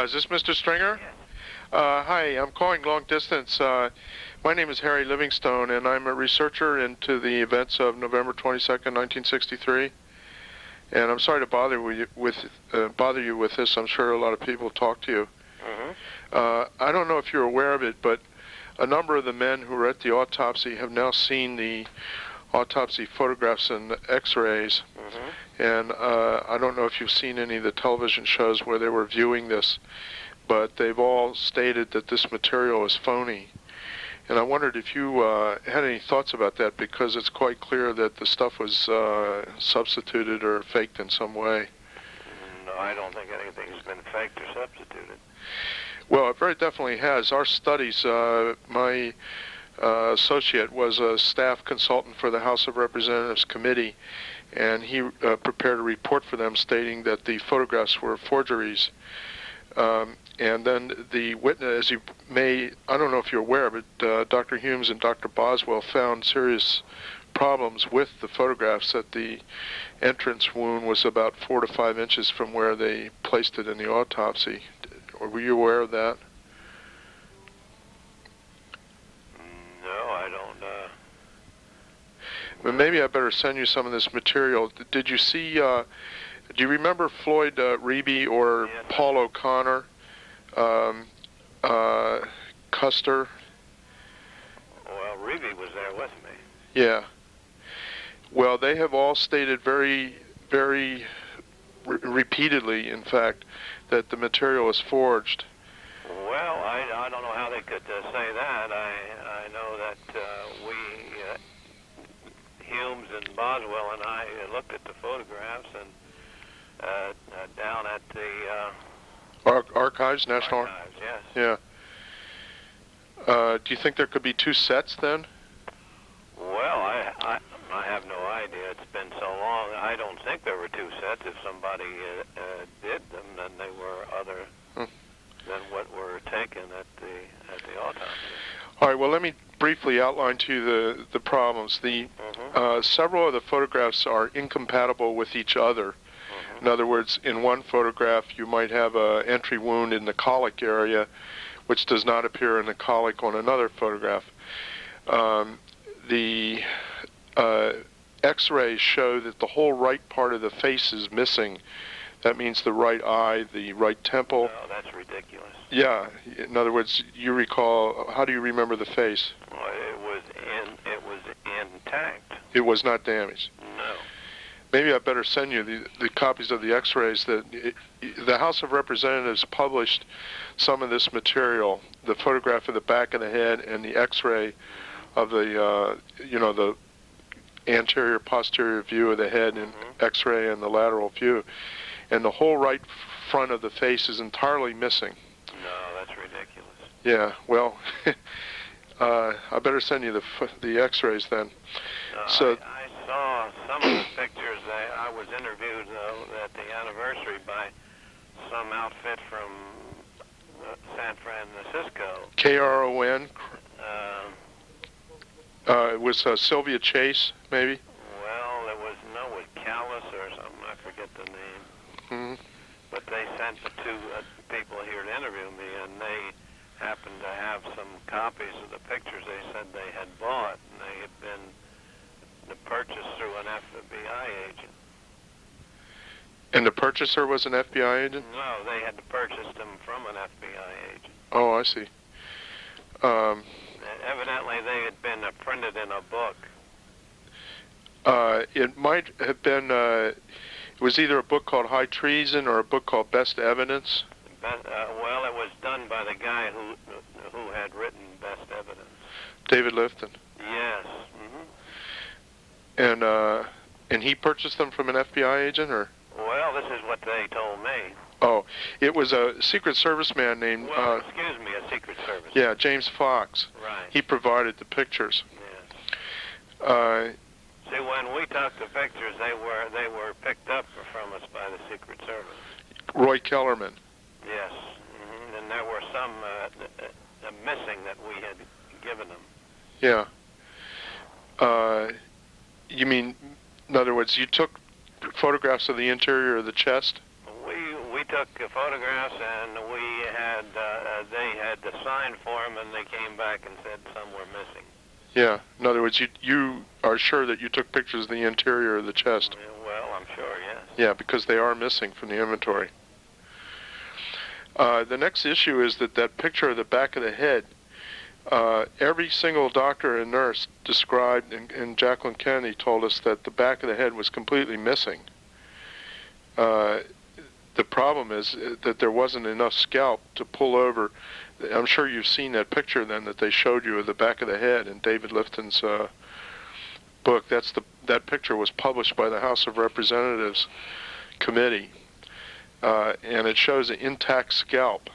Is this Mr. Stringer? Yes. Hi, I'm calling long distance. My name is Harry Livingstone, and I'm a researcher into the events of November 22nd, 1963. And I'm sorry to bother you with this. I'm sure a lot of people talk to you. I don't know if you're aware of it, but a number of the men who were at the autopsy have now seen the autopsy photographs and X-rays. And I don't know if you've seen any of the television shows where they were viewing this, but they've all stated that this material is phony. And I wondered if you had any thoughts about that, because it's quite clear that the stuff was substituted or faked in some way. No, I don't think anything's been faked or substituted. Well, it very definitely has. Our studies, my associate was a staff consultant for the House of Representatives Committee, and he prepared a report for them stating that the photographs were forgeries. And then the witness, as you may, I don't know if you're aware, but Dr. Humes and Dr. Boswell found serious problems with the photographs, that the entrance wound was about 4 to 5 inches from where they placed it in the autopsy. Were you aware of that? No, I don't. But maybe I better send you some of this material. Did you see, do you remember Floyd Reeby or Yes. Paul O'Connor, Custer? Well, Reeby was there with me. Yeah. Well, they have all stated very, very repeatedly, in fact, that the material is forged. Well, I don't know how they could say that. I know that Humes and Boswell and I looked at the photographs, and down at the Archives, National Archives, yes. Yeah. Do you think there could be 2 sets then? Well, I have no idea. It's been so long. I don't think there were 2 sets. If somebody did them, then they were other than what were taken at the autopsy. All right. Well, let me briefly outline to you the problems. Several of the photographs are incompatible with each other. In other words, in one photograph, you might have an entry wound in the colic area, which does not appear in the colic on another photograph. The X-rays show that the whole right part of the face is missing. That means the right eye, the right temple. Oh, that's ridiculous. Yeah. In other words, you recall, how do you remember the face? Well, it was intact. It was not damaged. No. Maybe I better send you the copies of the X-rays. The House of Representatives published some of this material, the photograph of the back of the head and the X-ray of the, the anterior posterior view of the head and X-ray and the lateral view, and the whole right front of the face is entirely missing. No, that's ridiculous. Yeah. Well, I better send you the X-rays then. So I saw some of the pictures. I was interviewed at the anniversary by some outfit from San Francisco. KRON. It was Sylvia Chase, maybe? Well, it was Callis or something. I forget the name. But they sent the 2 people here to interview me, and they happened to have some copies of the pictures they said they had bought, and they had been purchased through an FBI agent. And the purchaser was an FBI agent? No, they had purchased them from an FBI agent. Oh, I see. Evidently, they had been printed in a book. It might have been, it was either a book called High Treason or a book called Best Evidence. Well, it was done by the guy who had written Best Evidence. David Lifton. Yes. And he purchased them from an FBI agent, or? Well, this is what they told me. Oh, it was a Secret Service man named... Well, excuse me, a Secret Service. Yeah, James Fox. Right. He provided the pictures. Yes. See, when we took the pictures, they were picked up from us by the Secret Service. Roy Kellerman. Yes. And there were some missing that we had given them. Yeah. You mean, in other words, you took photographs of the interior of the chest? We took photographs, and we had they had to sign for them, and they came back and said some were missing. Yeah. In other words, you are sure that you took pictures of the interior of the chest. Well, I'm sure, yes. Yeah, because they are missing from the inventory. The next issue is that picture of the back of the head, every single doctor and nurse described, and Jacqueline Kennedy told us that the back of the head was completely missing. The problem is that there wasn't enough scalp to pull over. I'm sure you've seen that picture then that they showed you of the back of the head in David Lifton's book. That picture was published by the House of Representatives committee, and it shows an intact scalp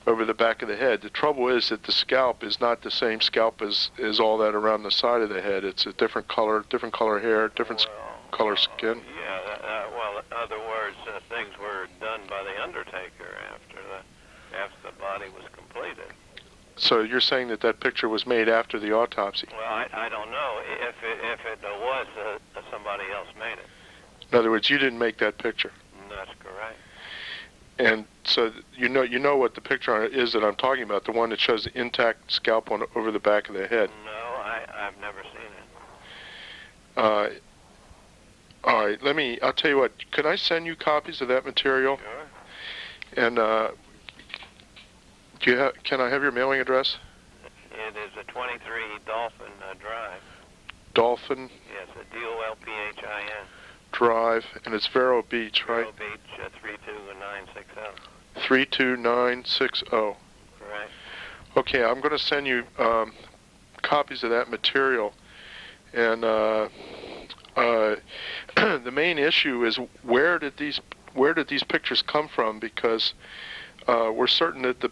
over the back of the head. The trouble is that the scalp is not the same scalp as all that around the side of the head. It's a different color hair, different color skin. Well, in other words, things were done by the undertaker after the body was completed. So you're saying that picture was made after the autopsy? Well, I don't know if it was somebody else made it. In other words, you didn't make that picture. That's correct. And so you know what the picture is that I'm talking about, the one that shows the intact scalp over the back of the head. No, I've never seen it. All right, I'll tell you what, can I send you copies of that material? Sure. And can I have your mailing address? It is a 23 Dolphin Drive. Dolphin? Yes, a DOLPHIN. Drive, and it's Vero Beach, right? Vero Beach, 32960. 32960. Correct. Okay, I'm going to send you copies of that material, and the main issue is where did these pictures come from? Because we're certain that the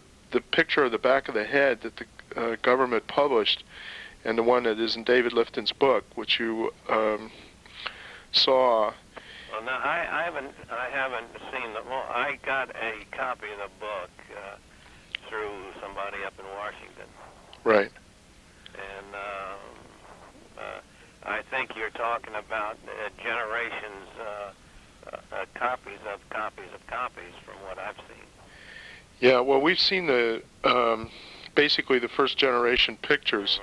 picture of the back of the head that the government published, and the one that is in David Lifton's book, which you saw. Well, no, I haven't seen the. Well, I got a copy of the book through somebody up in Washington. Right. And I think you're talking about generations, copies of copies from what I've seen. Yeah. Well, we've seen the basically the first generation pictures.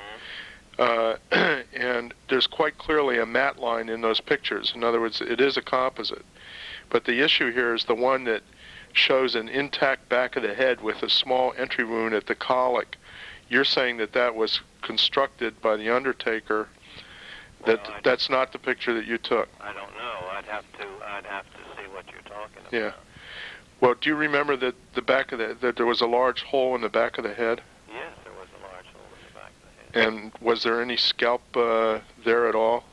And there's quite clearly a matte line in those pictures. In other words, it is a composite. But the issue here is the one that shows an intact back of the head with a small entry wound at the colic. You're saying that was constructed by the undertaker. That's not the picture that you took. I don't know. I'd have to see what you're talking about. Yeah. Well, do you remember that that there was a large hole in the back of the head? Yes, there was a large hole in the back of the head. And was there any scalp there at all,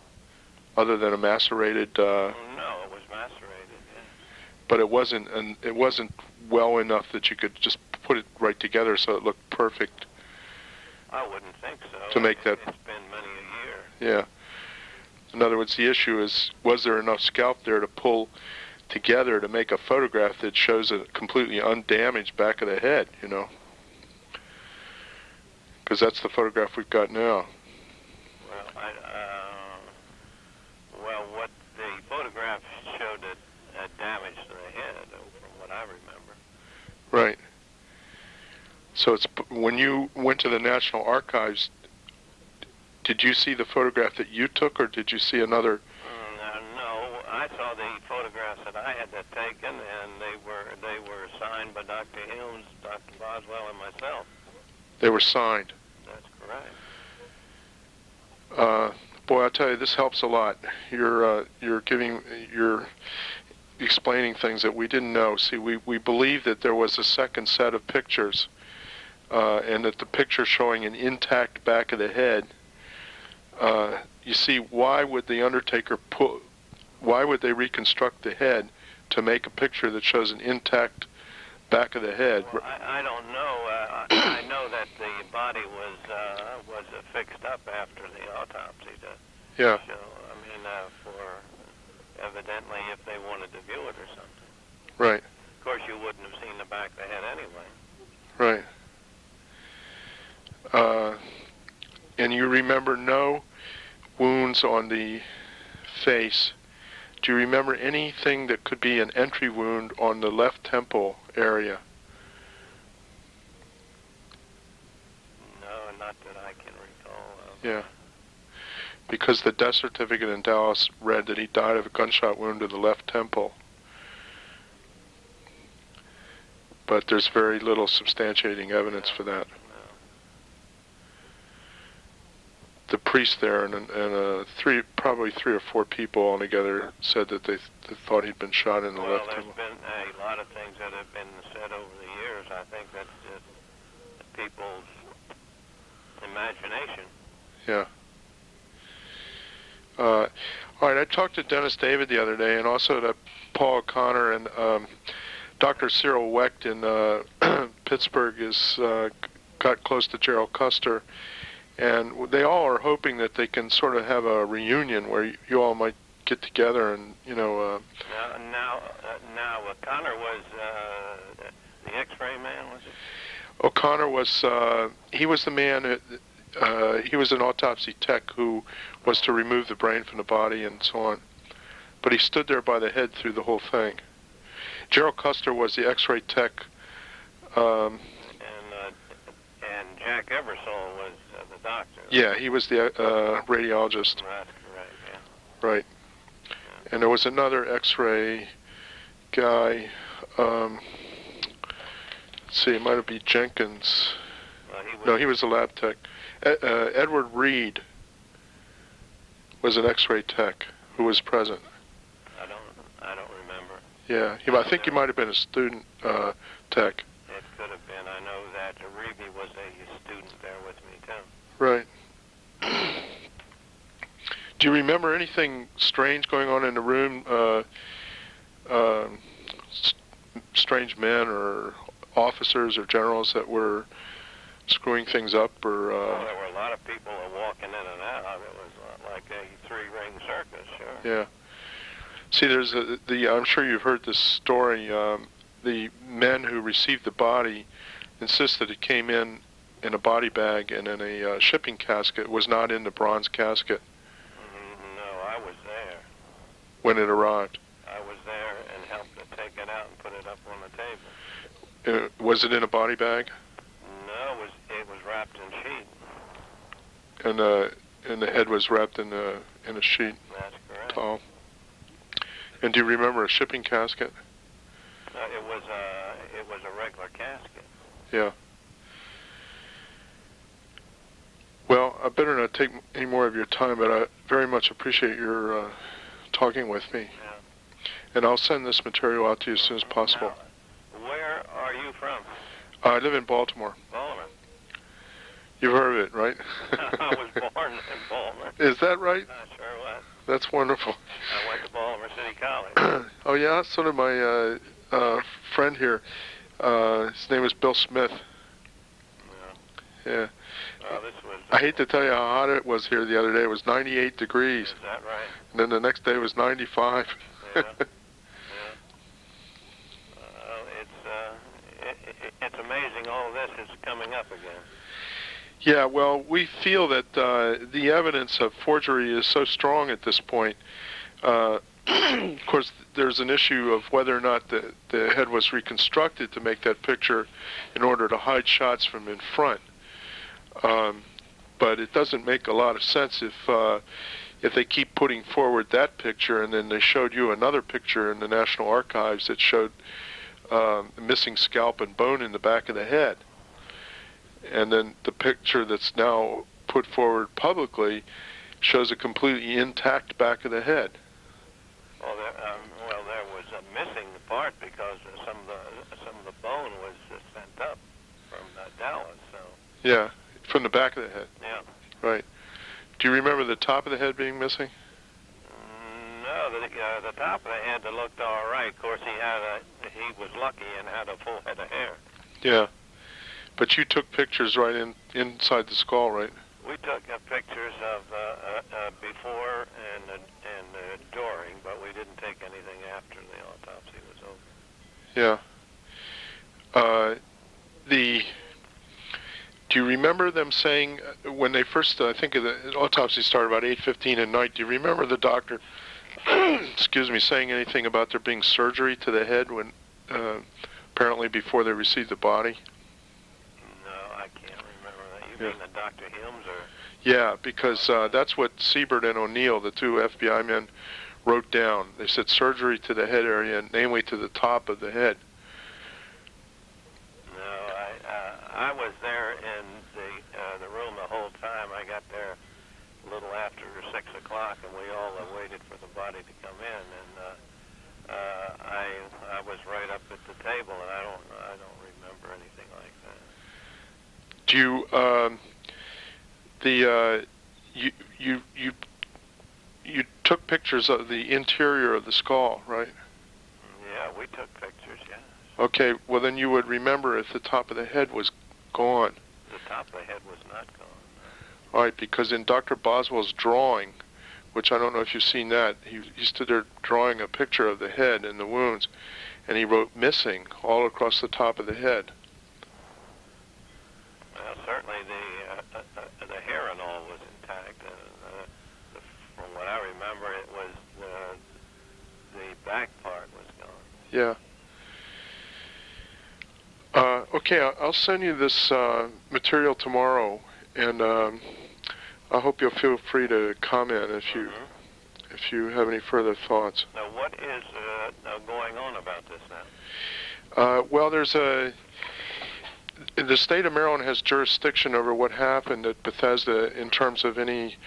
other than a macerated? No, it was macerated. Yeah. But it wasn't well enough that you could just put it right together so it looked perfect. I wouldn't think so. To make that. It's been many a year. Yeah. In other words, the issue is, was there enough scalp there to pull together to make a photograph that shows a completely undamaged back of the head, Because that's the photograph we've got now. Well, what the photograph showed a damage to the head, from what I remember. Right. So when you went to the National Archives, did you see the photograph that you took, or did you see another? No, I saw the photographs that I had taken, and they were signed by Dr. Humes, Dr. Boswell, and myself. They were signed. That's correct. Boy, I tell you, this helps a lot. You're explaining things that we didn't know. See, we believe that there was a second set of pictures, and that the picture showing an intact back of the head. You see, why would the undertaker why would they reconstruct the head to make a picture that shows an intact back of the head? Well, I don't know. I know that the body was fixed up after the autopsy to Yeah. show. I mean, for evidently if they wanted to view it or something. Right. Of course, you wouldn't have seen the back of the head anyway. Right. And you remember no wounds on the face Do you remember anything that could be an entry wound on the left temple area? No, not that I can recall of. Yeah. Because the death certificate in Dallas read that he died of a gunshot wound to the left temple. But there's very little substantiating evidence for that. The priest there and probably three or four people altogether said that they thought he'd been shot in the left temple. Well, there's been a lot of things that have been said over the years. I think that's just people's imagination. Yeah. All right, I talked to Dennis David the other day, and also to Paul O'Connor, and Dr. Cyril Wecht in Pittsburgh is got close to Gerald Custer, and they all are hoping that they can sort of have a reunion where you all might get together and, you know... Now, O'Connor was the X-ray man, was it? O'Connor was, he was the man, he was an autopsy tech who was to remove the brain from the body and so on. But he stood there by the head through the whole thing. Gerald Custer was the X-ray tech. And Jack Eversole was the doctor. Yeah, he was the radiologist. That's correct, yeah. Right. Yeah. And there was another X-ray guy. Let's see, it might be Jenkins. No, he was a lab tech. Edward Reed was an X-ray tech who was present. I don't remember. Yeah, I think he might have been a student tech. It could have been. I know that Reeby was a student there with me too. Right. Do you remember anything strange going on in the room? Strange men or officers or generals that were screwing things up, or? Well, there were a lot of people walking in and out. It was like a three-ring circus, sure. Yeah. See, there's I'm sure you've heard this story. The men who received the body insist that it came in a body bag and in a shipping casket. It was not in the bronze casket. No, I was there. When it arrived? I was there and helped to take it out and put it up on the table. Was it in a body bag? No, it was wrapped in sheet. And the head was wrapped in a sheet. That's correct. Tall. And do you remember a shipping casket? It was a regular casket. Yeah. Well, I better not take any more of your time, but I very much appreciate your talking with me. Yeah. And I'll send this material out to you as soon as possible. Now, where are you from? I live in Baltimore. Baltimore. You've heard of it, right? I was born in Baltimore. Is that right? I sure was. That's wonderful. I went to Baltimore City College. Oh, yeah? So did my friend here. His name is Bill Smith. Yeah. This was, I hate to tell you how hot it was here the other day. It was 98 degrees. Is that right? And then the next day it was 95. Yeah. It's amazing all this is coming up again. Yeah, well, we feel that the evidence of forgery is so strong at this point. Of course, there's an issue of whether or not the head was reconstructed to make that picture in order to hide shots from in front. But it doesn't make a lot of sense if they keep putting forward that picture and then they showed you another picture in the National Archives that showed missing scalp and bone in the back of the head. And then the picture that's now put forward publicly shows a completely intact back of the head. Well, there was a missing part because some of the bone was sent up from Dallas. So. Yeah, from the back of the head. Yeah. Right. Do you remember the top of the head being missing? No, the top of the head looked all right. Of course, he was lucky and had a full head of hair. Yeah. But you took pictures right inside the skull, right? We took pictures of before and during, but we didn't take anything after the autopsy was over. Yeah. Do you remember them saying when they first? I think the autopsy started about 8:15 at night. Do you remember the doctor excuse me, saying anything about there being surgery to the head when apparently before they received the body? No, I can't remember that. You mean the Dr. Humes or? Yeah, because that's what Siebert and O'Neill, the two FBI men, wrote down. They said surgery to the head area, namely to the top of the head. No, I was there in the room the whole time. I got there a little after 6 o'clock, and we all waited for the body to come in. And I was right up at the table, and I don't remember anything like that. Do you you took pictures of the interior of the skull, right? Yeah, we took pictures. Yeah. Okay, well then you would remember if the top of the head was gone. The top of the head was not gone. All right, because in Dr. Boswell's drawing, which I don't know if you've seen that, he stood there drawing a picture of the head and the wounds, and he wrote missing all across the top of the head. Well, certainly the hair and all was intact. From what I remember, it was the back part was gone. Yeah. Okay, I'll send you this material tomorrow, and I hope you'll feel free to comment if you have any further thoughts. Now, what is going on about this now? Well, the state of Maryland has jurisdiction over what happened at Bethesda in terms of any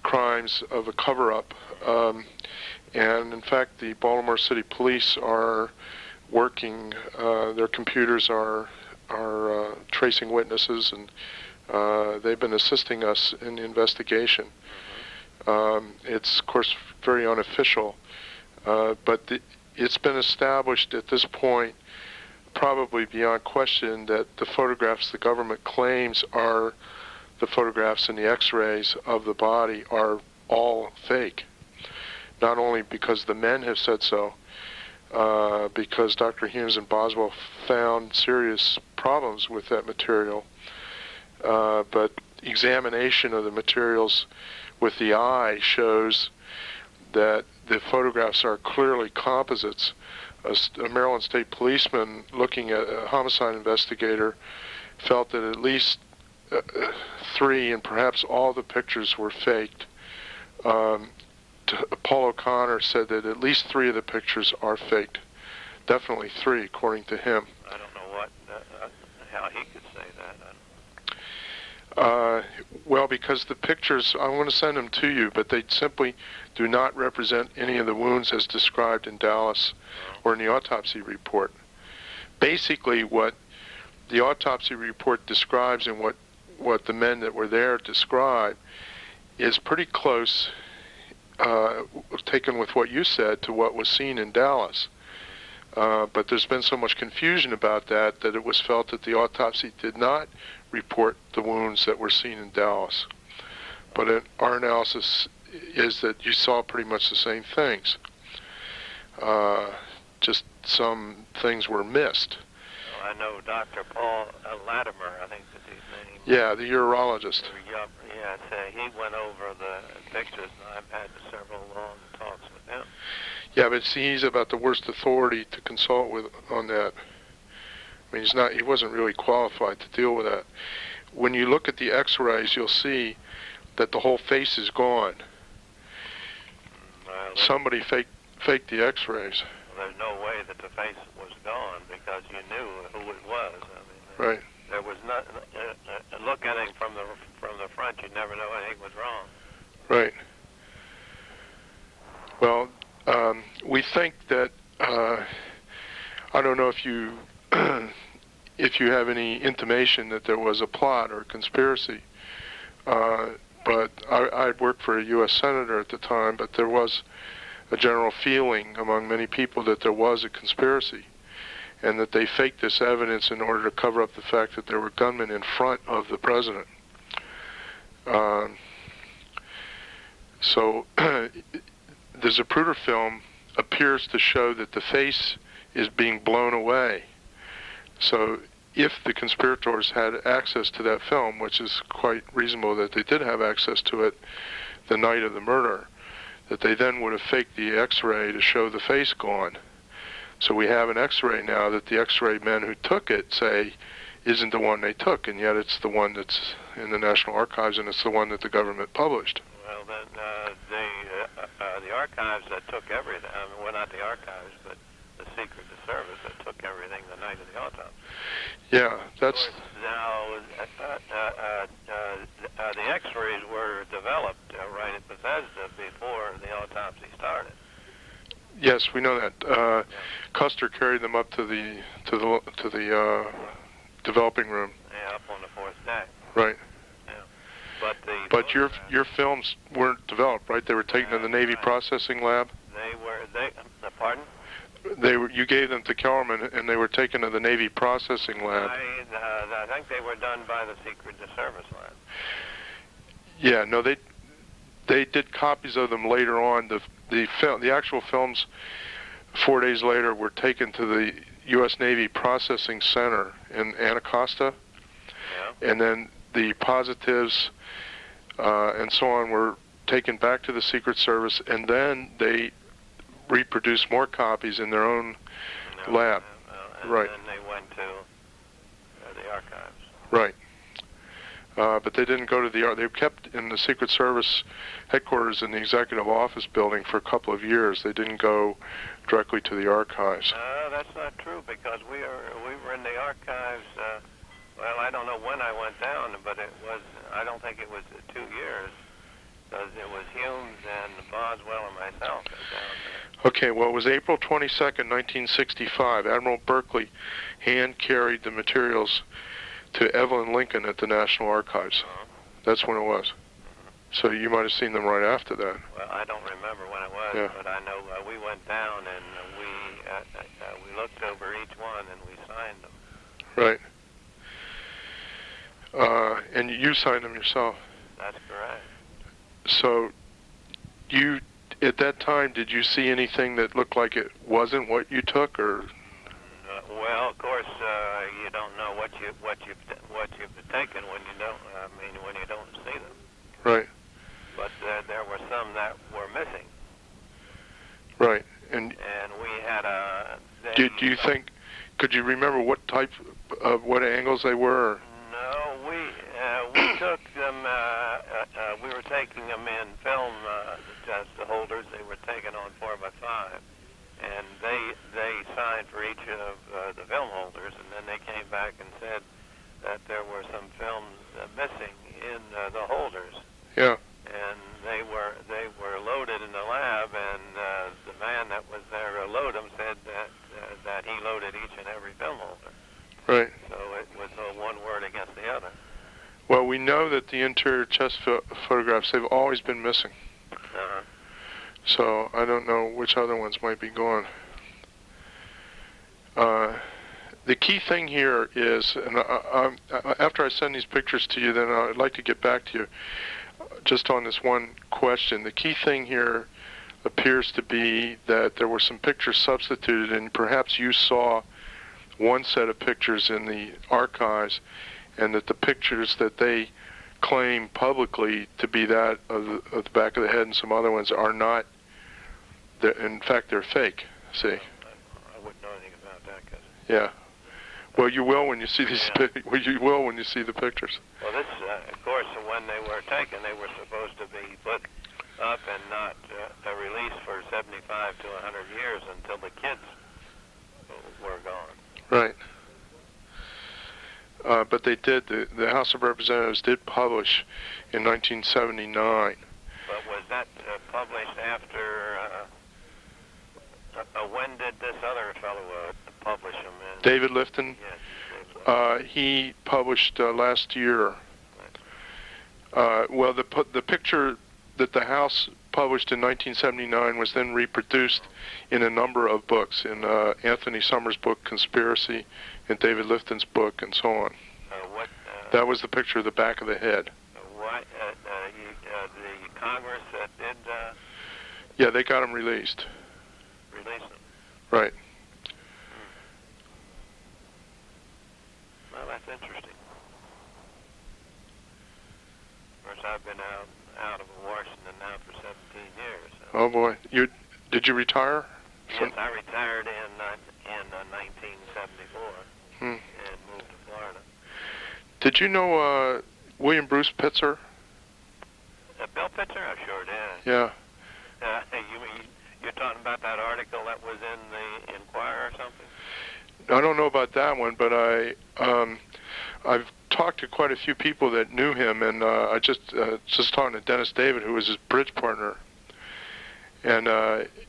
crimes of a cover-up, and in fact, the Baltimore City Police are working. Their computers are tracing witnesses, and they've been assisting us in the investigation. It's, of course, very unofficial, but it's been established at this point, probably beyond question, that the photographs the government claims are the photographs and the x-rays of the body are all fake. Not only because the men have said so, because Dr. Humes and Boswell found serious problems with that material, but examination of the materials with the eye shows that the photographs are clearly composites. A Maryland State policeman looking at a homicide investigator felt that at least 3 and perhaps all the pictures were faked. Paul O'Connor said that at least 3 of the pictures are faked. Definitely 3, according to him. I don't know how he could say that. Well, because the pictures, I want to send them to you, but they simply do not represent any of the wounds as described in Dallas or in the autopsy report. Basically, what the autopsy report describes and what the men that were there describe is pretty close, taken with what you said, to what was seen in Dallas. But there's been so much confusion about that it was felt that the autopsy did not report the wounds that were seen in Dallas. But our analysis is that you saw pretty much the same things. Just some things were missed. Well, I know Dr. Paul Latimer, I think that's his name. Yeah, the urologist. Yeah, he went over the pictures, and I've had several long talks with him. Yeah, but see, he's about the worst authority to consult with on that. I mean, he wasn't really qualified to deal with that. When you look at the x-rays, you'll see that the whole face is gone. Well, somebody faked the x-rays. Well, there's no way that the face was gone because you knew who it was. I mean, right. There was not. Look at it from the front, you'd never know anything was wrong. Right. Well, we think that I don't know if you if you have any intimation that there was a plot or a conspiracy. But I'd worked for a U.S. senator at the time, but there was a general feeling among many people that there was a conspiracy and that they faked this evidence in order to cover up the fact that there were gunmen in front of the president. So the Zapruder film appears to show that the face is being blown away. So if the conspirators had access to that film, which is quite reasonable that they did have access to it the night of the murder, that they then would have faked the X-ray to show the face gone. So we have an X-ray now that the X-ray men who took it say isn't the one they took, and yet it's the one that's in the National Archives, and it's the one that the government published. Well, then the archives that took everything. Well, not the archives, but the Secret Service that took everything the night of the autopsy. Yeah, that's. Now, the X-rays were developed right at Bethesda before the autopsy started. Yes, we know that. Custer carried them up to the developing room. Yeah, up on the fourth deck. Right. Yeah. But your films weren't developed, right? They were taken to the Navy right. processing lab. Pardon? You gave them to Kellerman, and they were taken to the Navy processing lab. I think they were done by the Secret Service lab. Yeah, no, they did copies of them later on. The actual films 4 days later were taken to the U.S. Navy Processing Center in Anacostia, and then the positives and so on were taken back to the Secret Service, and then they reproduced more copies in their own lab. Right. And then they went to the archives. Right. But they didn't go to they were kept in the Secret Service headquarters in the Executive Office building for a couple of years. They didn't go directly to the archives. That's not true, because we were in the archives. Well, I don't know when I went down, but I don't think it was 2 years, because it was Humes and Boswell and myself down there. Okay, well, it was April 22nd, 1965. Admiral Berkeley hand-carried the materials to Evelyn Lincoln at the National Archives. That's when it was. So you might have seen them right after that. Well, I don't remember when it was, but I know we went down and we looked over each one and we signed them. Right. And you signed them yourself. That's correct. So at that time, did you see anything that looked like it wasn't what you took, or? Well, of course, you don't know what you've taken when you don't see them. Right. But there were some that were missing. Right. And we had a. Do you think? Could you remember what what angles they were? Or? No, we took them. We were taking them in film, just the holders. They were taken on 4x5. And they signed for each of the film holders, and then they came back and said that there were some films missing in the holders. Yeah. And they were loaded in the lab, and the man that was there to load them said that he loaded each and every film holder. Right. So it was one word against the other. Well, we know that the interior chest photographs, they've always been missing. Uh-huh. So I don't know which other ones might be gone. The key thing here is, and after I send these pictures to you, then I'd like to get back to you just on this one question. The key thing here appears to be that there were some pictures substituted, and perhaps you saw one set of pictures in the archives, and that the pictures that they claim publicly to be that of the back of the head and some other ones are not. In fact, they're fake. See? I wouldn't know anything about that. Yeah. Well, you will when you see these. Well, you will when you see the pictures. Well, this, of course, when they were taken, they were supposed to be put up and not released for 75 to 100 years until the kids were gone. Right. But they did. The House of Representatives did publish in 1979. But was that published after? When did this other fellow publish them? David Lifton. Yes, David Lifton. He published last year. Well, the picture that the House published in 1979 was then reproduced in a number of books, in Anthony Summers' book *Conspiracy*, in David Lifton's book, and so on. That was the picture of the back of the head. The Congress did. Yeah, they got them released. Release them. Right. Well, that's interesting. Of course, I've been out of Washington now for 17 years. So. Oh boy, did you retire? Yes, I retired in 1974 Hmm. and moved to Florida. Did you know William Bruce Pitzer? Bill Pitzer, I sure did. Yeah. You're talking about that article that was in the Inquirer or something? I don't know about that one, but I've talked to quite a few people that knew him, and I just talking to Dennis David, who was his bridge partner, and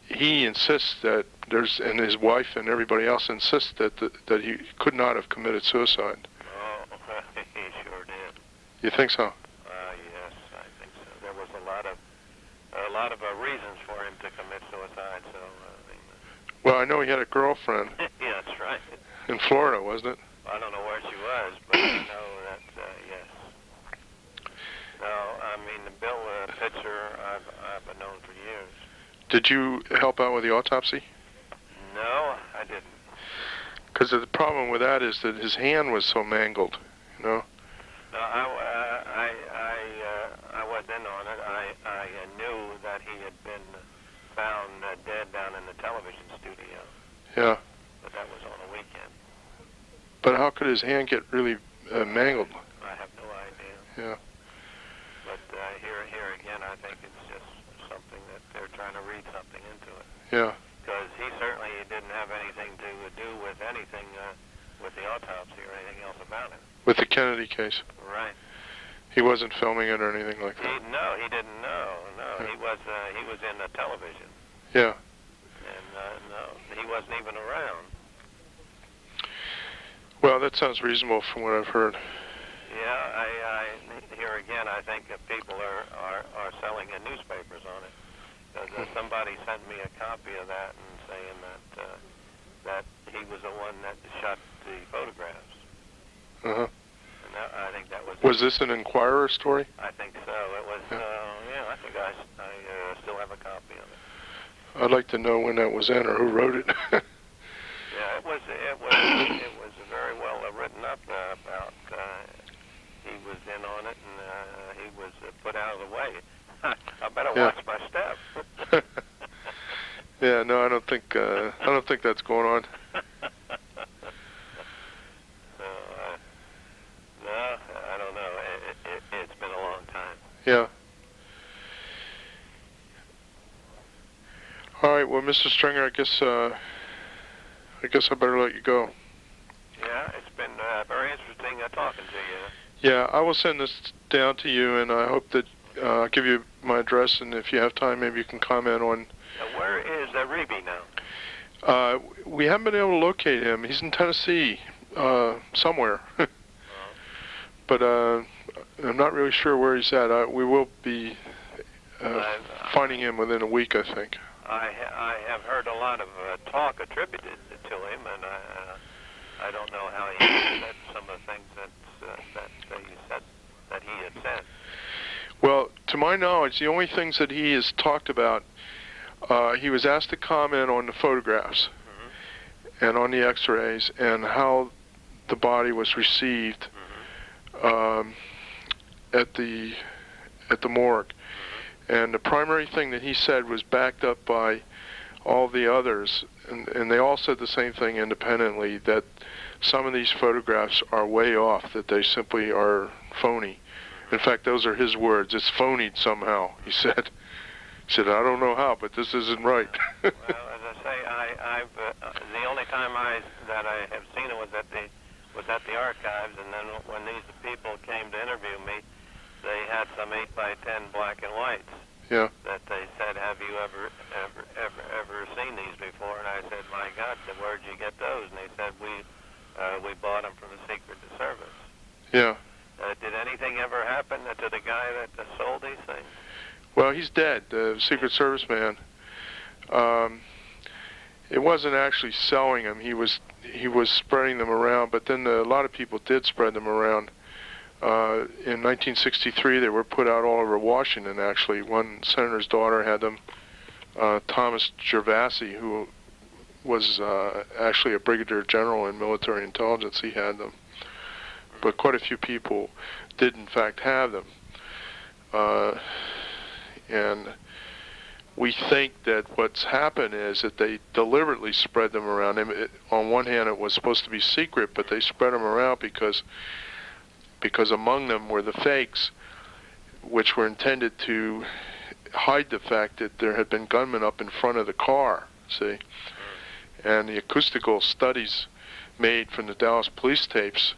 he insists that and his wife and everybody else insists that he could not have committed suicide. Oh, he sure did. You think so? Yes, I think so. There was a lot of reasons for him to commit suicide. So, well, I know he had a girlfriend. Yeah, that's right. In Florida, wasn't it? I don't know where she was, but I know that yes. No, I mean Bill Pitzer, I've known for years. Did you help out with the autopsy? No, I didn't. Because the problem with that is that his hand was so mangled, you know. No, I wasn't in on it. I knew that he had been found dead down in the television studio. Yeah. But that was on a weekend. But how could his hand get really mangled? I have no idea. Yeah. But here again, I think it's just something that they're trying to read something into it. Yeah. Because he certainly didn't have anything to do with anything with the autopsy or anything else about it. With the Kennedy case. Right. He wasn't filming it or anything like that. No, he didn't know. No, Yeah. he was in the television. Yeah. And no, he wasn't even around. Well, that sounds reasonable from what I've heard. Yeah, here again, I think that people are selling newspapers on it. Because somebody sent me a copy of that and saying that he was the one that shot the photographs. Uh-huh. And I think that was... Was this an Inquirer story? I think so. It was, yeah, I think I still have a copy of it. I'd like to know when that was in or who wrote it. Yeah, it was very well written up about he was in on it and he was put out of the way. I better watch my step. Yeah, no, I don't think that's going on. No, I don't know. It's been a long time. Yeah. All right, well, Mr. Stringer, I guess I better let you go. Yeah, it's been very interesting talking to you. Yeah, I will send this down to you, and I hope that I'll give you my address, and if you have time, maybe you can comment on... Where is Reeby now? We haven't been able to locate him. He's in Tennessee, somewhere. But I'm not really sure where he's at. We will be finding him within a week, I think. I have heard a lot of talk attributed to him, and I don't know how he said some of the things that he said that he had said. Well, to my knowledge, the only things that he has talked about, he was asked to comment on the photographs and on the X-rays and how the body was received at the morgue. And the primary thing that he said was backed up by all the others, and they all said the same thing independently, that some of these photographs are way off, that they simply are phony. In fact, those are his words. It's phonied somehow, he said. He said, I don't know how, but this isn't right. Well, as I say, I've the only time that I have seen it was at the archives, and then when these people came to interview me, they had some 8x10 black and whites. Yeah. That they said, have you ever seen these before? And I said, my God, where'd you get those? And they said, we bought them from the Secret Service. Yeah. Did anything ever happen to the guy that sold these things? Well, he's dead, the Secret Service man. It wasn't actually selling them. He was spreading them around, but then a lot of people did spread them around. In 1963, they were put out all over Washington, actually. One senator's daughter had them. Thomas Gervasi, who was actually a brigadier general in military intelligence, he had them. But quite a few people did, in fact, have them. we think that what's happened is that they deliberately spread them around. On one hand, it was supposed to be secret, but they spread them around because among them were the fakes, which were intended to hide the fact that there had been gunmen up in front of the car, see? And the acoustical studies made from the Dallas police tapes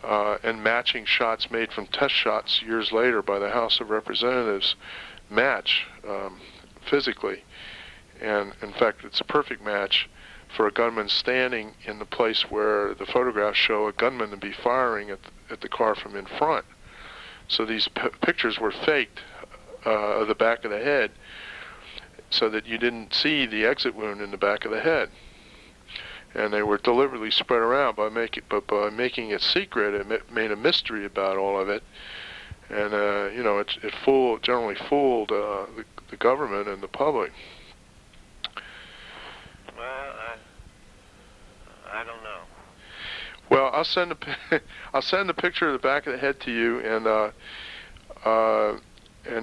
and matching shots made from test shots years later by the House of Representatives match physically. And in fact, it's a perfect match for a gunman standing in the place where the photographs show a gunman to be firing at the car from in front. So these pictures were faked of the back of the head so that you didn't see the exit wound in the back of the head. And they were deliberately spread around by making it secret. It made a mystery about all of it, and it generally fooled the government and the public. Well, I don't know. Well, I'll send the picture of the back of the head to you, and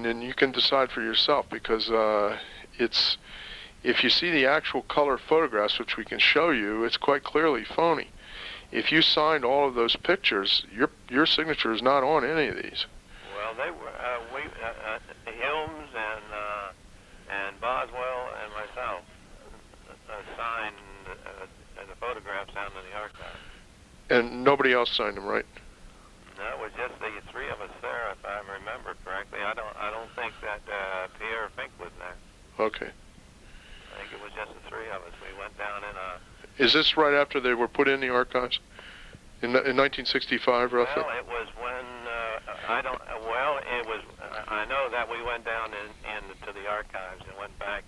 then you can decide for yourself, because it's. If you see the actual color photographs, which we can show you, it's quite clearly phony. If you signed all of those pictures, your signature is not on any of these. Well, they were Helms and Boswell and myself signed the photographs down in the archive. And nobody else signed them, right? No, it was just the three of us there, if I remember correctly. I don't think that Pierre Fink was there. Okay. I think it was just the three of us. We went down in a... Is this right after they were put in the archives? In 1965, roughly? Well, it was when... it was... I know that we went down into the archives and went back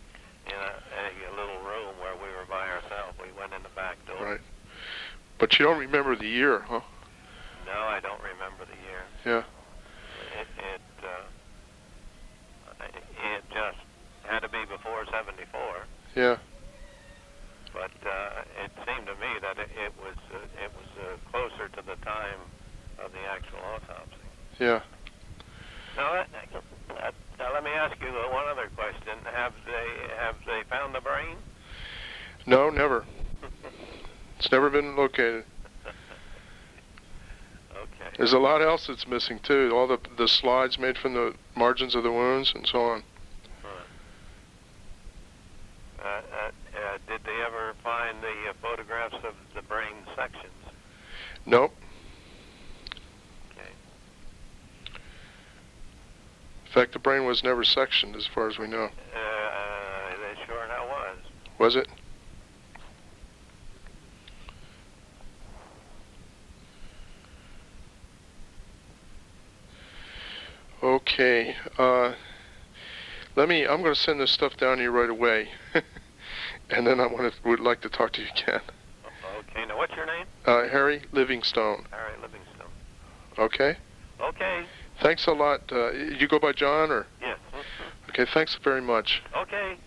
in a little room where we were by ourselves. We went in the back door. Right. But you don't remember the year, huh? No, I don't remember the year. Yeah. It just had to be before 74. Yeah. But it seemed to me that it was closer to the time of the actual autopsy. Yeah. Now, let me ask you one other question. Have they found the brain? No, never. It's never been located. Okay. There's a lot else that's missing too. All the slides made from the margins of the wounds and so on. Did they ever find the photographs of the brain sections? Nope. Okay. In fact, the brain was never sectioned, as far as we know. They sure now was. Was it? Okay. I'm going to send this stuff down to you right away. And then would like to talk to you again. Okay. Now, what's your name? Harry Livingstone. Harry Livingstone. Okay. Okay. Thanks a lot. You go by John, or? Yes. Okay. Thanks very much. Okay.